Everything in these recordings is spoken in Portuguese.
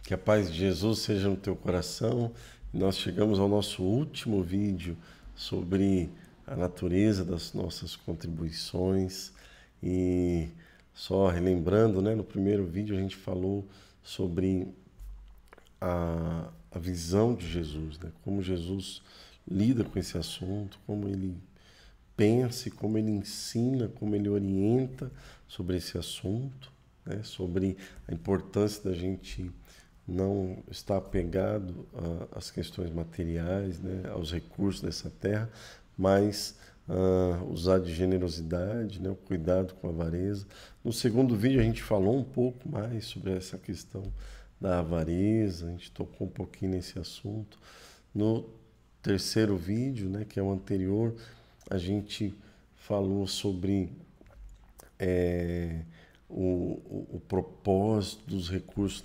Que a paz de Jesus seja no teu coração. Nós chegamos ao nosso último vídeo sobre a natureza das nossas contribuições. E só relembrando, né, no primeiro vídeo a gente falou sobre a visão de Jesus, né, como Jesus lida com esse assunto, como ele pensa, como ele ensina, como ele orienta sobre esse assunto, né, sobre a importância da gente não estar apegado às questões materiais, né, aos recursos dessa terra, mas usar de generosidade, né, o cuidado com a avareza. No segundo vídeo a gente falou um pouco mais sobre essa questão da avareza, a gente tocou um pouquinho nesse assunto. No terceiro vídeo, né, que é o anterior, a gente falou sobre o propósito dos recursos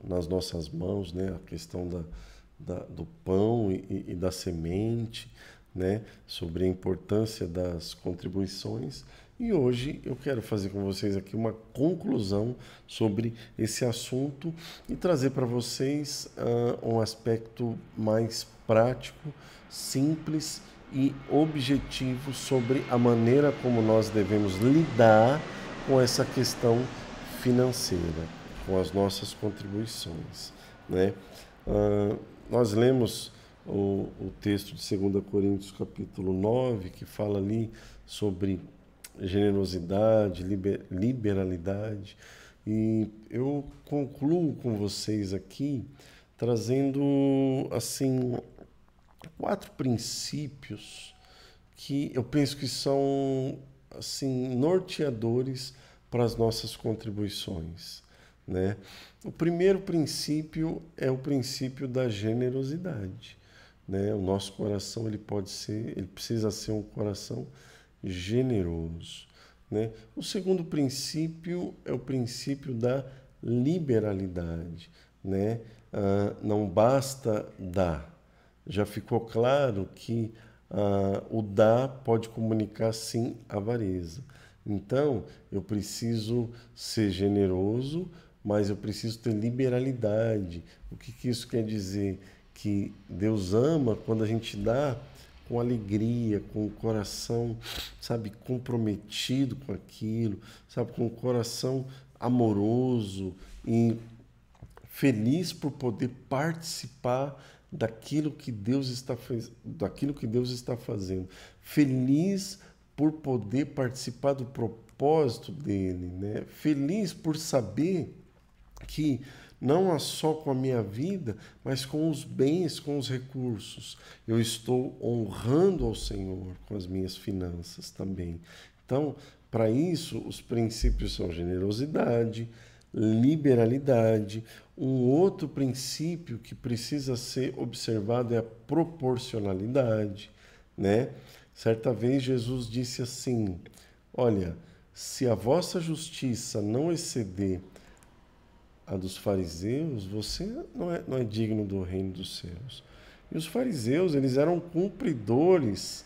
nas nossas mãos, né? A questão do pão e da semente, né? Sobre a importância das contribuições. E hoje eu quero fazer com vocês aqui uma conclusão sobre esse assunto e trazer para vocês um aspecto mais prático, simples e objetivo sobre a maneira como nós devemos lidar com essa questão financeira, com as nossas contribuições, né? Nós lemos o texto de 2 Coríntios capítulo 9, que fala ali sobre generosidade, liberalidade, e eu concluo com vocês aqui trazendo assim 4 princípios que eu penso que são assim norteadores para as nossas contribuições, né? O primeiro princípio é o princípio da generosidade, né? O nosso coração ele precisa ser um coração generoso, né? O segundo princípio é o princípio da liberalidade, né? Não basta dar. Já ficou claro que o dar pode comunicar sim avareza. Então, eu preciso ser generoso, mas eu preciso ter liberalidade. O que isso quer dizer? Que Deus ama quando a gente dá com alegria, com o coração, sabe, comprometido com aquilo, sabe, com o coração amoroso e feliz por poder participar daquilo que Deus está fazendo. Feliz por poder participar do propósito dele, né? Feliz por saber que não é só com a minha vida, mas com os bens, com os recursos. Eu estou honrando ao Senhor com as minhas finanças também. Então, para isso, os princípios são generosidade, liberalidade. Um outro princípio que precisa ser observado é a proporcionalidade, né? Certa vez Jesus disse assim: olha, se a vossa justiça não exceder a dos fariseus, você não é digno do reino dos céus. E os fariseus, eles eram cumpridores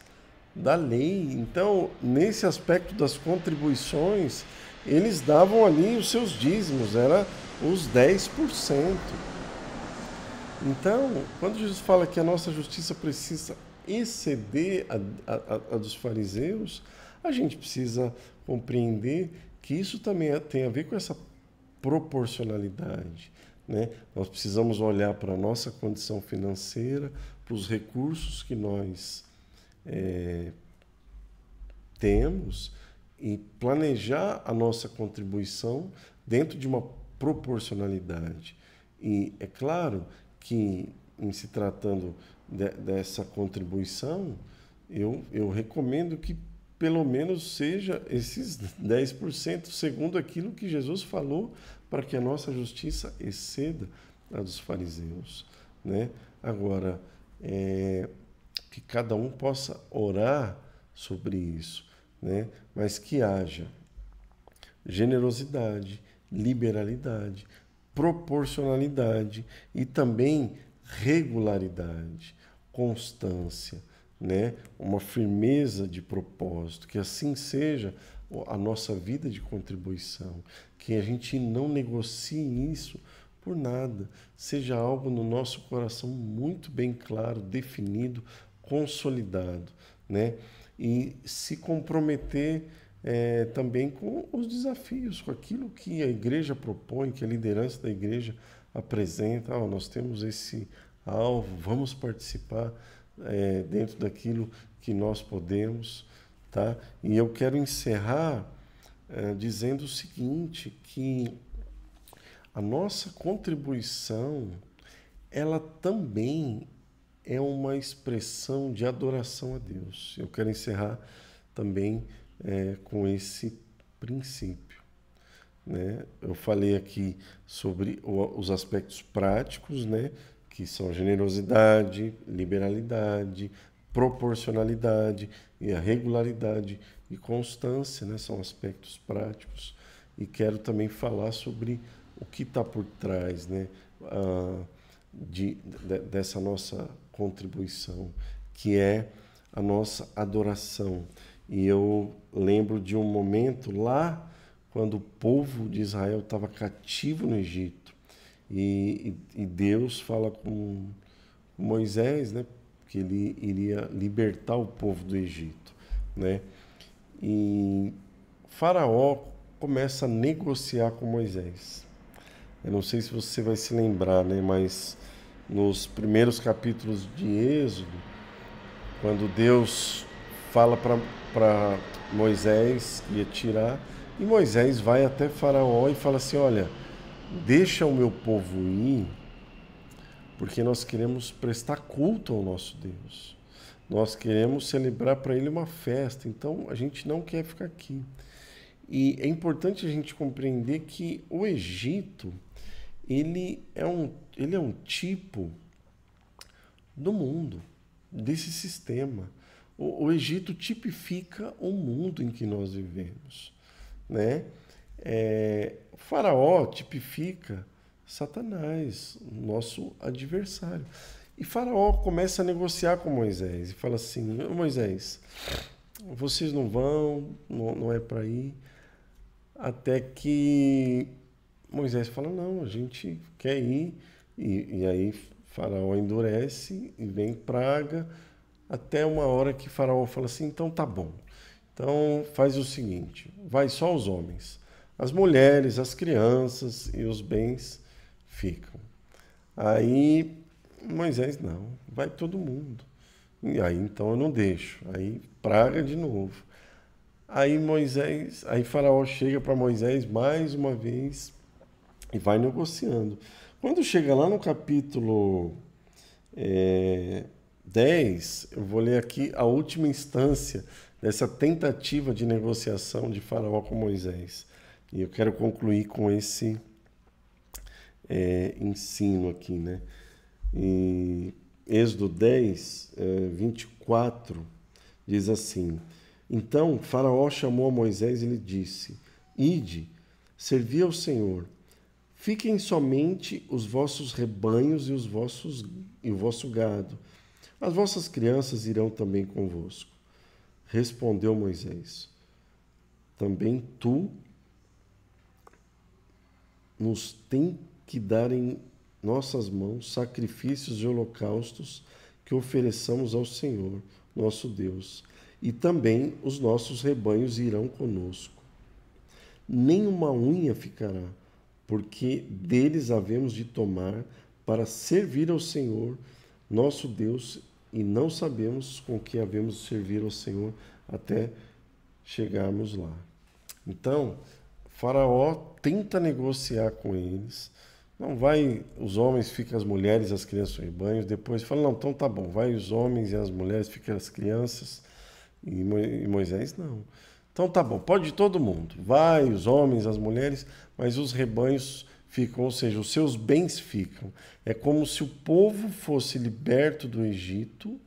da lei. Então, nesse aspecto das contribuições, eles davam ali os seus dízimos, era os 10%. Então, quando Jesus fala que a nossa justiça precisa exceder a dos fariseus, a gente precisa compreender que isso também tem a ver com essa proporcionalidade, né? Nós precisamos olhar para a nossa condição financeira, para os recursos que nós temos e planejar a nossa contribuição dentro de uma proporcionalidade. E é claro que, em se tratando dessa contribuição, eu recomendo que pelo menos seja esses 10%, segundo aquilo que Jesus falou, para que a nossa justiça exceda a dos fariseus, né? Agora, que cada um possa orar sobre isso, né? Mas que haja generosidade, liberalidade, proporcionalidade e também regularidade, constância, né? Uma firmeza de propósito, que assim seja a nossa vida de contribuição, que a gente não negocie isso por nada. Seja algo no nosso coração muito bem claro, definido, consolidado, né? E se comprometer também com os desafios, com aquilo que a igreja propõe, que a liderança da igreja apresenta. Nós temos esse alvo, vamos participar dentro daquilo que nós podemos, tá? E eu quero encerrar dizendo o seguinte, que a nossa contribuição, ela também é uma expressão de adoração a Deus. Eu quero encerrar também com esse princípio, né? Eu falei aqui sobre os aspectos práticos, né? Que são a generosidade, liberalidade, proporcionalidade e a regularidade e constância, né? São aspectos práticos. E quero também falar sobre o que está por trás, né? Dessa nossa contribuição, que é a nossa adoração. E eu lembro de um momento lá, quando o povo de Israel estava cativo no Egito, e Deus fala com Moisés, né, que ele iria libertar o povo do Egito, né? E Faraó começa a negociar com Moisés. Eu não sei se você vai se lembrar, né, mas nos primeiros capítulos de Êxodo, quando Deus fala para Moisés que ia tirar, e Moisés vai até Faraó e fala assim: olha, deixa o meu povo ir, porque nós queremos prestar culto ao nosso Deus. Nós queremos celebrar para ele uma festa, então a gente não quer ficar aqui. E é importante a gente compreender que o Egito, ele é um tipo do mundo, desse sistema. O Egito tipifica o mundo em que nós vivemos, né? O Faraó tipifica Satanás, nosso adversário. E Faraó começa a negociar com Moisés e fala assim: Moisés, vocês não vão, não é para ir. Até que Moisés fala: não, a gente quer ir. E aí Faraó endurece e vem praga, até uma hora que Faraó fala assim: então tá bom. Então faz o seguinte, vai só os homens. As mulheres, as crianças e os bens ficam. Aí Moisés: não, vai todo mundo. E aí então eu não deixo. Aí praga de novo. Aí Faraó chega para Moisés mais uma vez e vai negociando. Quando chega lá no capítulo 10, eu vou ler aqui a última instância dessa tentativa de negociação de Faraó com Moisés. E eu quero concluir com esse ensino aqui, né? E Êxodo 10, 24, diz assim: então Faraó chamou a Moisés e lhe disse: ide, servi ao Senhor. Fiquem somente os vossos rebanhos e o vosso gado. As vossas crianças irão também convosco. Respondeu Moisés: também tu nos tem que dar em nossas mãos sacrifícios e holocaustos que ofereçamos ao Senhor, nosso Deus. E também os nossos rebanhos irão conosco. Nem uma unha ficará, porque deles havemos de tomar para servir ao Senhor, nosso Deus, e não sabemos com que havemos de servir ao Senhor até chegarmos lá. Então, Faraó tenta negociar com eles. Não vai, os homens, ficam as mulheres, as crianças e rebanhos. Depois fala: não, então tá bom, vai os homens e as mulheres, ficam as crianças. E Moisés: não. Então tá bom, pode ir todo mundo. Vai, os homens, as mulheres, mas os rebanhos ficam, ou seja, os seus bens ficam. É como se o povo fosse liberto do Egito,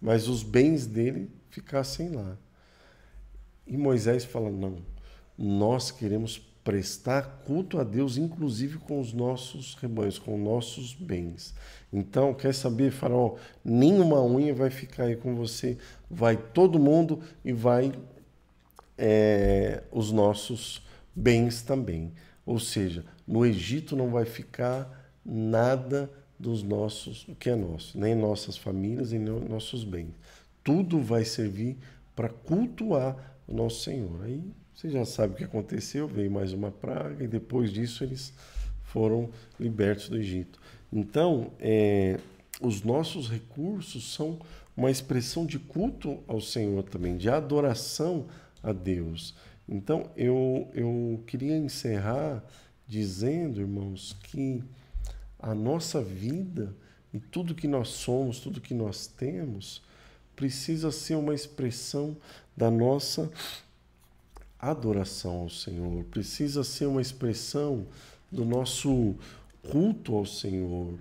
mas os bens dele ficassem lá. E Moisés fala: não, nós queremos prestar culto a Deus, inclusive com os nossos rebanhos, com os nossos bens. Então, quer saber, Faraó? Nenhuma unha vai ficar aí com você. Vai todo mundo e vai os nossos bens também. Ou seja, No Egito não vai ficar nada dos nossos, o que é nosso, nem nossas famílias e nem nossos bens. Tudo vai servir para cultuar o nosso Senhor. Aí você já sabe o que aconteceu, veio mais uma praga e depois disso eles foram libertos do Egito. Então, os nossos recursos são uma expressão de culto ao Senhor também, de adoração a Deus. Então, eu queria encerrar dizendo, irmãos, que a nossa vida e tudo que nós somos, tudo que nós temos, precisa ser uma expressão da nossa adoração ao Senhor, precisa ser uma expressão do nosso culto ao Senhor,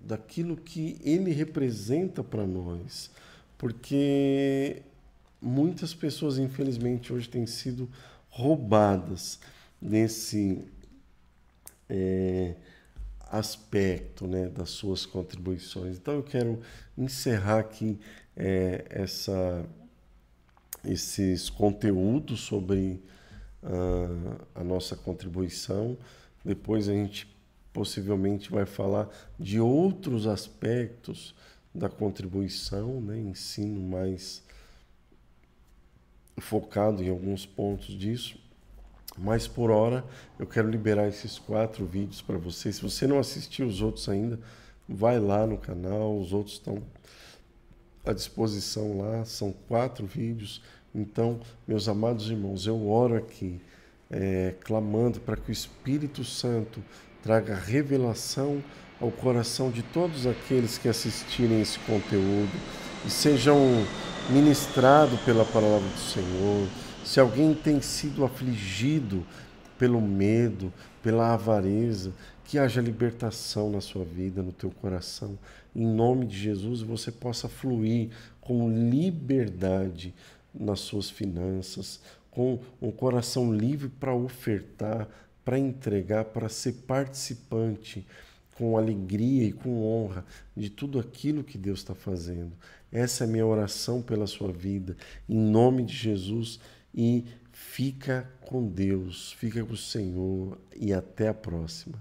daquilo que Ele representa para nós, porque muitas pessoas, infelizmente, hoje têm sido roubadas nesse aspecto, né, das suas contribuições. Então eu quero encerrar aqui esses conteúdos sobre a nossa contribuição. Depois a gente possivelmente vai falar de outros aspectos da contribuição, né, ensino mais focado em alguns pontos disso. Mas por hora eu quero liberar esses 4 vídeos para você. Se você não assistiu os outros ainda, vai lá no canal, os outros estão à disposição lá, são 4 vídeos. Então, meus amados irmãos, eu oro aqui, clamando para que o Espírito Santo traga revelação ao coração de todos aqueles que assistirem esse conteúdo e sejam ministrados pela palavra do Senhor. Se alguém tem sido afligido pelo medo, pela avareza, que haja libertação na sua vida, no teu coração, em nome de Jesus, e você possa fluir com liberdade nas suas finanças, com um coração livre para ofertar, para entregar, para ser participante, com alegria e com honra de tudo aquilo que Deus está fazendo. Essa é a minha oração pela sua vida, em nome de Jesus. E fica com Deus, fica com o Senhor e até a próxima.